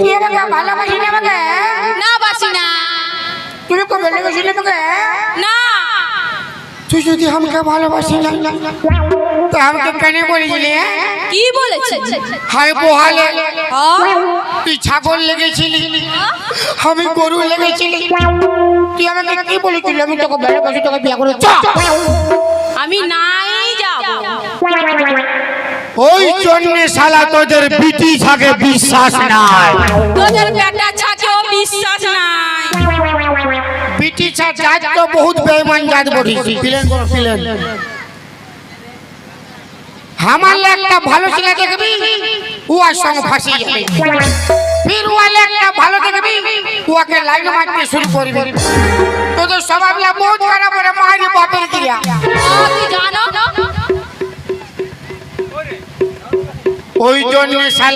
তুই আমাকে ভালোবাসি না? আমাকে না বাসি না। তুই তো ভালোবাসি না আমাকে? না। তুই যদি আমাকে ভালোবাসি না তো আমাকে কেন বলেছিলি? কি বলেছি? হাই পোহালে তুই ছাগল লেগেছিলি, আমি গরু লেগেছিলি। তুই আমাকে কি বলেছিলি? আমি তোকে ভালোবাসি, তোকে বিয়ে করে আমি নাই যাব। ওই জন্য শালা তোদের বিটি ছাকে বিশ্বাস নাই। তোদের বেটা ছাকেও বিশ্বাস নাই। বিটি জাত তো বহুত বেঈমান জাত বলিস। প্লেন করো প্লেন। আমার একটা ভালো ছেলে দেখবি উয়ার সঙ্গে ফাঁসি যাবে, ফির ওয়ালে একটা ভালো দেখবি উয়াকে লাইন মারতে শুরু করবি। তোদের স্বভাবটা বহুত খারাপ রে মারি বাপের দিয়া। তুই জানো ওই জন্য